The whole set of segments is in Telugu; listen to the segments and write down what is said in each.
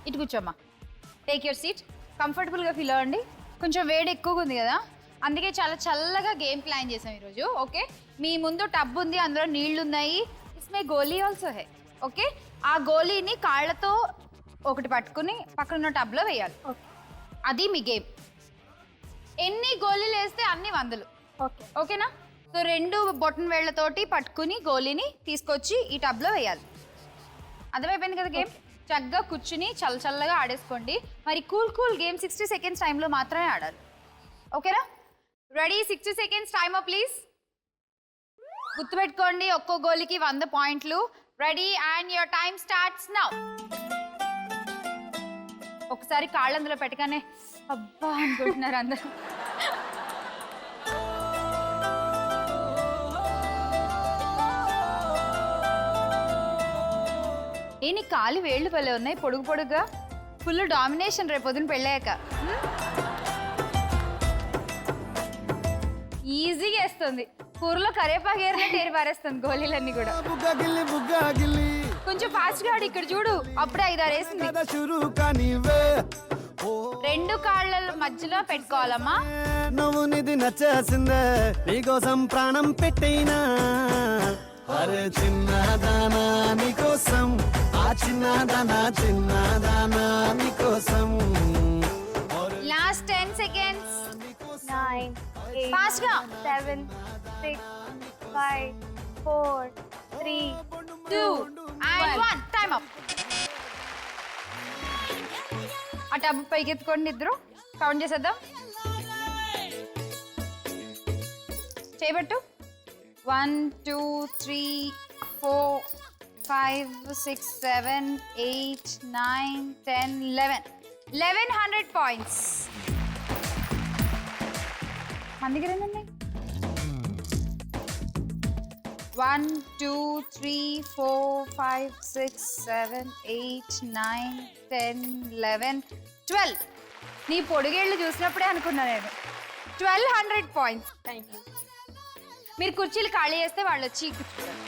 ఇటు కూర్చోమ్మా. Take your seat. కంఫర్టబుల్గా ఫీల్ అవ్వండి. కొంచెం వేడి ఎక్కువగా ఉంది కదా, అందుకే చాలా చల్లగా గేమ్ ప్లాన్ చేసాం ఈరోజు. ఓకే, మీ ముందు టబ్ ఉంది, అందులో నీళ్లు ఉన్నాయి. ఇస్మే గోలీ ఆల్సో హై. ఓకే, ఆ గోలీని కాళ్ళతో ఒకటి పట్టుకుని పక్కన టబ్లో వేయాలి. అది మీ గేమ్. ఎన్ని గోళీలు వేస్తే అన్ని 100. ఓకే ఓకేనా? సో 2 బొటన్ వేళ్లతోటి పట్టుకుని గోలీని తీసుకొచ్చి ఈ టబ్లో వేయాలి. అర్థమైపోయింది కదా గేమ్? చక్కగా కూర్చుని చల్లగా ఆడేసుకోండి. మరి కూల్ గేమ్ 60 సెకండ్స్ టైంలో మాత్రమే ఆడాలి. ఓకేనా? రెడీ? 60 seconds time please. గుర్తుపెట్టుకోండి, ఒక్కో గోలీకి 100 పాయింట్లు. Ready and your time starts now. ఒకసారి కాళ్ళు అందులో పెట్టగానే అబ్బా అనుకుంటున్నారు అందరూ. నీ కాలి వేళ్ళు పల్లె ఉన్నాయి పొడుగుగా. ఫుల్ డామినేషన్ రేపు పొద్దున పెళ్ళాక. ఈజీగా వేస్తుంది. కూరలో కరేపాకు ఏరినట్టు ఏరి పారేస్తుంది గోళీలన్నీ కూడా. కొంచెం ఫాస్ట్ గా ఆడు. ఇక్కడ చూడు, అప్పుడే 5-6 వేసింది. 2 కాళ్ళ మధ్యలో పెట్టుకోవాలమ్మా. నువ్వు నిధి నచ్చేసిందే, నీకోసం ప్రాణం పెట్టైనా. అరే చిన్నదానా నీకోసం, ఆ చిన్నదానా నీకోసం. Last 10 seconds. 9 8 ఫాస్ట్ గా. 7 6 5 4 3 2 and 1 టైమ్ అప్. ఆ టబ్ పైకి ఎత్తుకోండి, ఇద్దరు కౌంట్ చేసేద్దాం. చేయబట్టు. 1 2 3 4 5 6 7 8 9 10 1100 పాయింట్స్. మన దగ్గర ఎన్ని? 1 2 3 4 5 6 7 8 9 10 11 12. నీ పొడిగేళ్ళు చూసినప్పుడే అనుకున్నా నేను. 1200 పాయింట్స్. Thank you. మీరు కుర్చీలు ఖాళీ చేస్తే వాళ్ళు వచ్చి కూర్చుంటారు.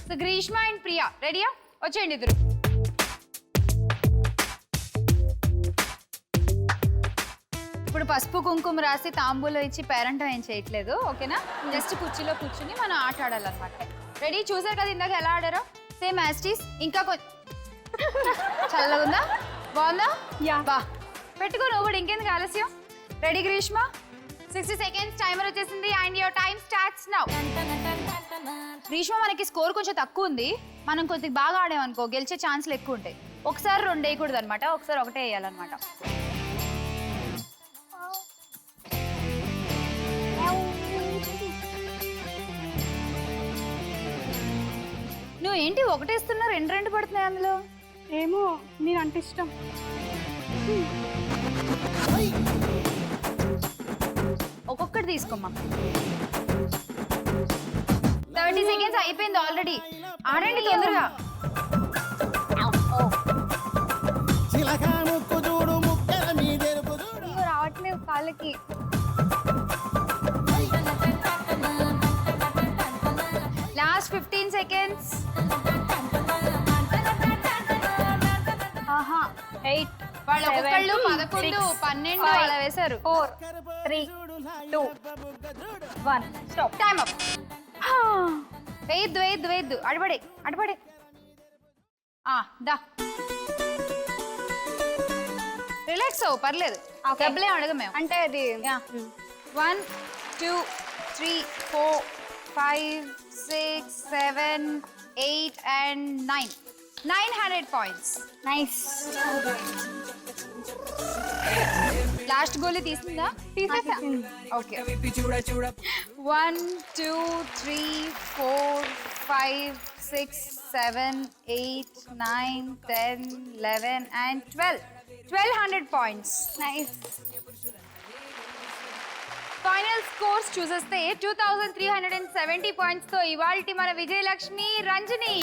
సో గ్రీష్మ అండ్ ప్రియా రెడీయా? వచ్చేయండి ఇద్దరు. ఇప్పుడు పసుపు కుంకుమ రాసి తాంబూలో ఇచ్చి పేరెంట్ ఏం చేయట్లేదు. ఓకేనా? జస్ట్ కుర్చీలో కూర్చుని మనం ఆట ఆడాలన్నమాట. రెడీ? చూసారు కదా ఇందాక ఎలా ఆడారో, సేమ్ యాస్టీస్. ఇంకా చల్లగా ఉందా? బాగుందా? బా పెట్టుకో నువ్వు కూడా. ఇంకెందుకు ఆలస్యం? రెడీ గ్రీష్మ? 60 సెకండ్స్ టైమర్ వచ్చేసింది and your time starts now. Greeshma, మనకి స్కోర్ కొంచెం తక్కువ ఉంది. మనం కొద్దిగా బాగా ఆడామనుకో గెలిచే ఛాన్స్లు ఎక్కువ ఉంటాయి. ఒకసారి 2 వేయకూడదు అనమాట, ఒకసారి 1 వేయాలన్నమాట. నువ్వు ఏంటి ఒకటేస్తున్నా, 2 పడుతున్నాయి అందులో? ఏమో, నేను అంటే ఇష్టం. ఒక్కొక్కటి తీసుకోమ్మా. 30 సెకండ్స్ అయిపోయింది ఆల్రెడీ. ఆడండి తొందరగా. రావట్లేదు కాళ్ళకి. Last 15 seconds. 8 వాళ్ళు ఒక్కొక్కళ్ళు 11 12 అలా వేశారు. 4 3 2 1 స్టాప్. Time up. వేయద్దు అడబడే. దా రిలాక్స్ అవ్వు, పర్లేదు. డబ్బులే అడగ మేము. అంటే అది 1 2 3 4 5 6 7 8 and 9. 900 points. Nice. Last Goli తీసిందా? తీసేసా. Okay. 1 2 3 4 5 6 7 8 9 10 11 and 12. 1200 points. Nice. Final scores చూసేస్తే 2370 పాయింట్స్ తో ఇవాల్టి మన విజయలక్ష్మి రంజని